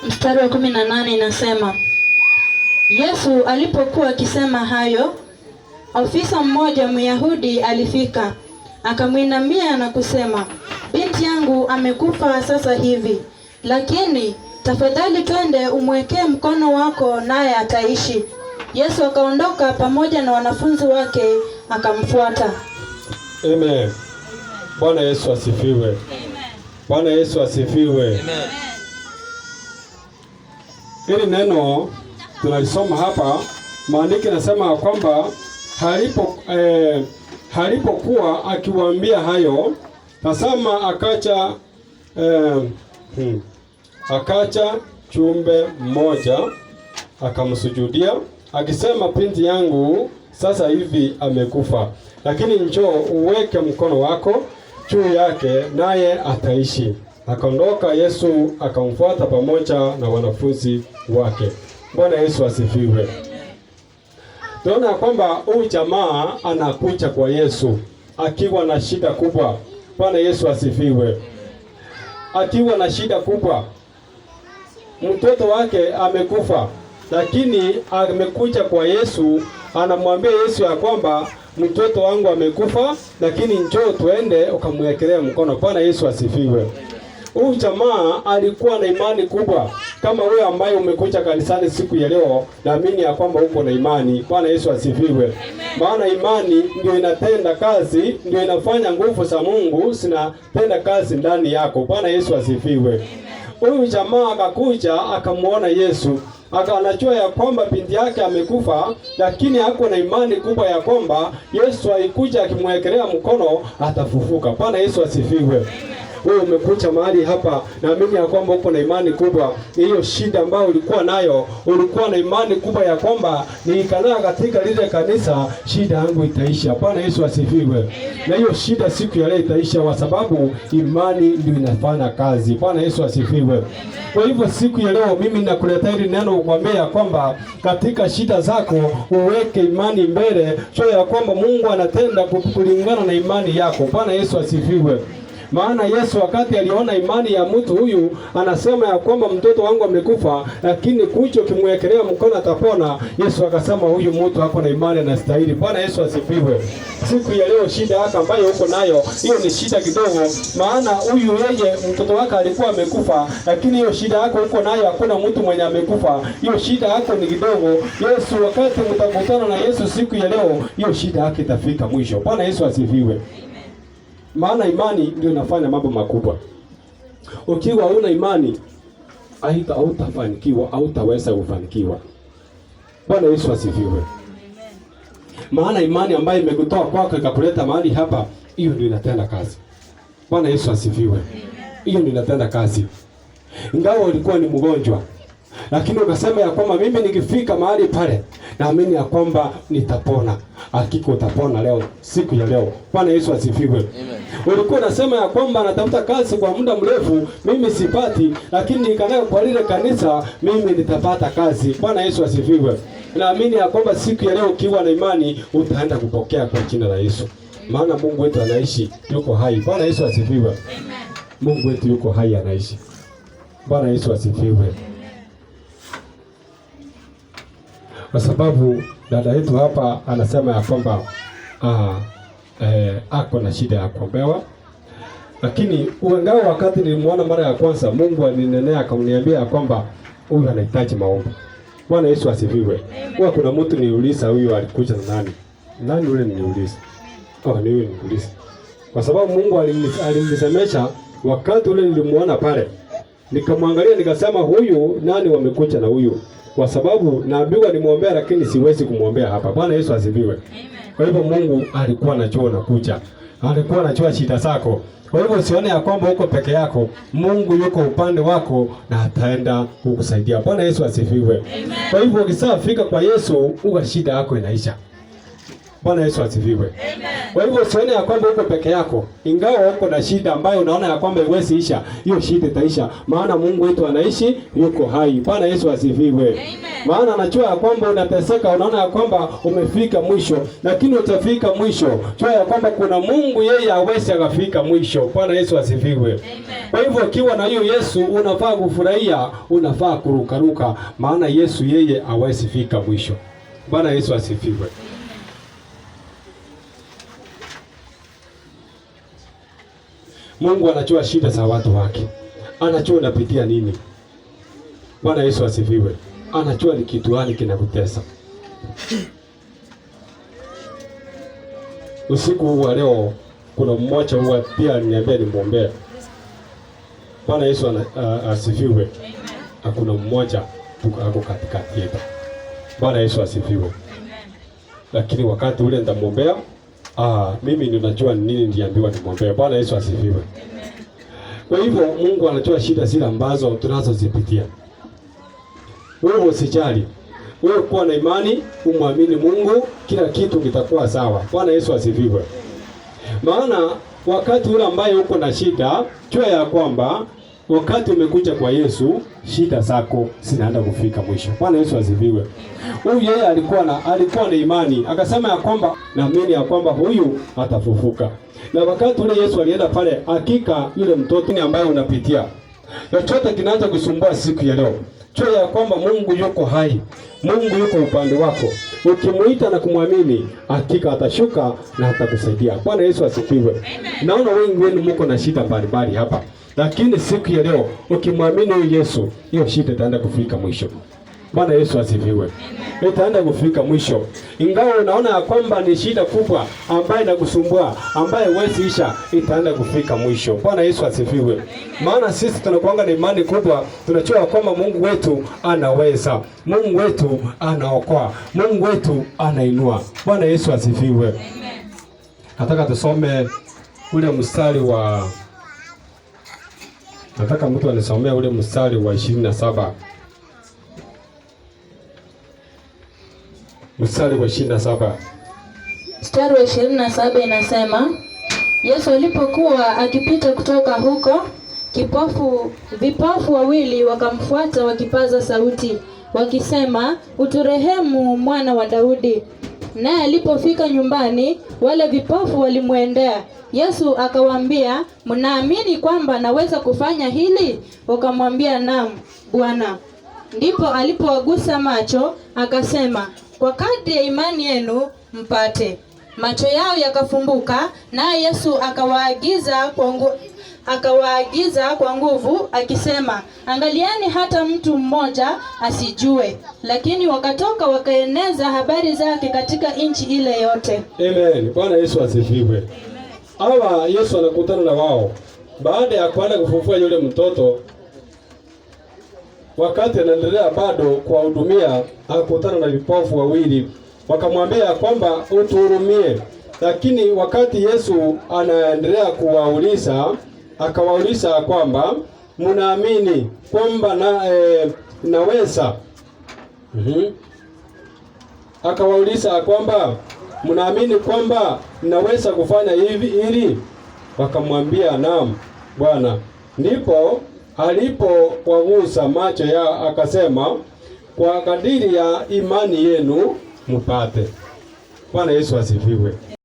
Mstari wa 18 inasema, Yesu alipokuwa akisema hayo, ofisa mmoja Myahudi alifika, akamwinamia na kusema, binti yangu amekufa sasa hivi, lakini tafadhali twende umwekee mkono wako naye ataishi. Yesu akaondoka pamoja na wanafunzi wake akamfuata. Amen. Bwana Yesu asifiwe. Amen. Bwana Yesu asifiwe. Amen. Hili neno tunalisoma hapa, maandiko yanasema kwamba halipokuwa akiwaambia hayo, tazama akacha chumbe mmoja akamsujudia akisema, binti yangu sasa hivi amekufa, lakini njoo uweke mkono wako juu yake naye ataishi. Akaondoka Yesu akamfuata pamoja na wanafunzi wake. Bwana Yesu asifiwe. Tunaona kwamba huyu jamaa anakuja kwa Yesu akiwa na shida kubwa. Bwana Yesu asifiwe. Akiwa na shida kubwa, mtoto wake amekufa, lakini amekuja kwa Yesu, anamwambia Yesu ya kwamba mtoto wangu amekufa, lakini njoo tuende ukamwekelee mkono. Bwana Yesu asifiwe. Huyu jamaa alikuwa na imani kubwa. Kama wewe ambaye umekuja kanisani siku ya leo, naamini ya kwamba uko na imani. Bwana Yesu asifiwe. Maana imani ndio inatenda kazi, ndio inafanya nguvu za Mungu zinatenda kazi ndani yako. Bwana Yesu asifiwe. Huyu jamaa akakuja akamuona Yesu, anajua ya kwamba binti yake amekufa, lakini hako na imani kubwa ya kwamba Yesu alikuja akimwekelea mkono atafufuka. Bwana Yesu asifiwe. Wewe umekuja mahali hapa, naamini ya kwamba uko na imani kubwa. Hiyo shida ambayo ulikuwa nayo, ulikuwa na imani kubwa ya kwamba nikikaa katika lile kanisa shida yangu itaisha. Bwana Yesu asifiwe. Na hiyo shida siku ya leo itaisha kwa sababu imani ndio inafanya kazi. Bwana Yesu asifiwe. Kwa hivyo siku ya leo mimi nakuletea hili neno kukwambia kwamba katika shida zako uweke imani mbele, sio ya kwamba Mungu anatenda kulingana na imani yako. Bwana Yesu asifiwe. Maana Yesu wakati aliona imani ya mtu huyu, anasema ya kwamba mtoto wangu amekufa, lakini kucho kimwekelea mkono atapona. Yesu akasema huyu mtu hako na imani anastahili. Bwana Yesu asifiwe. Siku ya leo shida yako ambayo uko nayo, hiyo ni shida kidogo. Maana huyu yeye mtoto wake alikuwa amekufa, lakini hiyo shida yako uko nayo hakuna mtu mwenye amekufa. Hiyo shida yako ni kidogo. Yesu wakati mtakutana na Yesu siku ya leo, hiyo shida yake itafika mwisho. Bwana Yesu asifiwe. Maana imani ndio inafanya mambo makubwa. Ukiwa huna imani, hautafanikiwa, hautaweza kufanikiwa. Bwana Yesu asifiwe. Maana imani ambayo imekutoa kwako ikakuleta mahali hapa, hiyo ndio inatenda kazi. Bwana Yesu asifiwe. Hiyo ndio inatenda kazi. Ingawa ulikuwa ni mgonjwa, lakini ukasema ya kwamba mimi nikifika mahali pale, naamini ya kwamba nitapona. Hakika utapona leo, siku ya leo. Bwana Yesu asifiwe. Amen. Ulikuwa unasema ya kwamba natafuta kazi kwa muda mrefu, mimi sipati, lakini nikanao kwa lile kanisa, mimi nitapata kazi. Bwana Yesu asifiwe. Naamini ya kwamba siku ya leo ukiwa na imani utaenda kupokea kwa jina la Yesu. Maana Mungu wetu anaishi, yuko hai. Bwana Yesu asifiwe. Amen. Mungu wetu yuko hai, anaishi. Bwana Yesu asifiwe. Kwa sababu dada yetu hapa anasema ya kwamba ako na shida ya kuombewa, lakini uangao wakati nilimuona mara ya kwanza, Mungu alinenea akamniambia ya kwamba huyu anahitaji maombi. Bwana Yesu asifiwe. Kwa kuna mtu niuliza huyu alikuja na nani? Nani yule niuliza? Ni yule niuliza. Kwa sababu Mungu alinisemesha wakati ule nilimuona pale. Nikamwangalia nikasema huyu nani wamekuja na huyu? Kwa sababu naambiwa nimwombea lakini siwezi kumwombea hapa. Bwana Yesu asifiwe. Kwa hivyo Mungu alikuwa anajua unakuja. Alikuwa anajua shida zako. Kwa hivyo usione ya kwamba uko peke yako. Mungu yuko upande wako na ataenda kukusaidia. Bwana Yesu asifiwe. Kwa hivyo ukisafika kwa Yesu, uga shida yako inaisha. Bwana Yesu asifiwe. Kwa hivyo usione ya kwamba uko peke yako, ingawa uko na shida ambayo unaona ya kwamba iwezi isha, hiyo shida itaisha, maana Mungu wetu anaishi, yuko hai. Bwana Yesu asifiwe. Maana anajua ya kwamba unateseka, unaona ya kwamba umefika mwisho, lakini utafika mwisho. Jua ya kwamba kuna Mungu, yeye hawezi akafika mwisho. Bwana Yesu asifiwe. Kwa hivyo ukiwa na hiyo Yesu, unafaa kufurahia, unafaa kurukaruka, maana Yesu yeye hawezi fika mwisho. Bwana Yesu asifiwe. Mungu anajua shida za watu wake. Anajua unapitia nini. Bwana Yesu asifiwe. Anajua ni kitu gani kinakutesa. Usiku wa leo kuna mmoja huwa pia niambia nimwombee. Bwana Yesu asifiwe. Hakuna mmoja ako katikati yetu. Bwana Yesu asifiwe. Lakini wakati ule nitamwombea, mimi ninajua nini ndiambiwa nimwombee. Bwana Yesu asifiwe. Kwa hivyo Mungu anajua shida zile ambazo tunazozipitia. Wewe usijali. Wewe kuwa na imani, umwamini Mungu, kila kitu kitakuwa sawa. Bwana Yesu asifiwe. Maana wakati ule ambaye uko na shida, jua ya kwamba wakati umekuja kwa Yesu, shida zako zinaenda kufika mwisho. Bwana Yesu asifiwe. Huyu yeye alikuwa na imani, akasema ya kwamba naamini ya kwamba huyu atafufuka. Na wakati ule Yesu alienda pale, hakika yule mtoto ni ambaye unapitia, chochote kinaanza kusumbua siku ya leo, jua ya kwamba Mungu yuko hai. Mungu yuko upande wako. Ukimuita na kumwamini, hakika atashuka na atakusaidia. Bwana Yesu asifiwe. Naona wengi wenu mko na shida mbalimbali hapa, lakini siku ya leo ukimwamini huyu Yesu, hiyo shida itaenda kufika mwisho. Bwana Yesu asifiwe. Itaenda kufika mwisho. Ingawa unaona ya kwamba ni shida kubwa ambayo inakusumbua, ambayo huwezi isha, itaenda kufika mwisho. Bwana Yesu asifiwe. Maana sisi tunakuanga na imani kubwa, tunajua kwamba Mungu wetu anaweza. Mungu wetu anaokoa. Mungu wetu anainua. Bwana Yesu asifiwe. Nataka tusome ule mstari wa mtu anisomea ule mstari wa 27. Mstari wa 27. Mstari wa 27 inasema, Yesu alipokuwa akipita kutoka huko, vipofu wawili wakamfuata wakipaza sauti, wakisema, uturehemu Mwana wa Daudi. Naye alipofika nyumbani, wale vipofu walimwendea. Yesu akawaambia, mnaamini kwamba naweza kufanya hili? Wakamwambia, naam, Bwana. Ndipo alipowagusa macho, akasema, kwa kadri ya imani yenu mpate. Macho yao yakafumbuka, naye Yesu akawaagiza kwa nguvu akisema, angalieni hata mtu mmoja asijue. Lakini wakatoka wakaeneza habari zake katika nchi ile yote. Amen. Bwana Yesu asifiwe. Hawa Yesu anakutana na wao baada ya kwenda kufufua yule mtoto. Wakati anaendelea bado kuwahudumia, akutana na vipofu wawili, wakamwambia kwamba utuhurumie. Lakini wakati Yesu anaendelea kuwauliza, akawauliza kwamba mnaamini kwamba naweza? Akawauliza kwamba mnaamini kwamba naweza kufanya hivi ili? Wakamwambia, naam, Bwana. Ndipo alipowagusa macho yao akasema, kwa kadiri ya imani yenu mpate. Bwana Yesu asifiwe.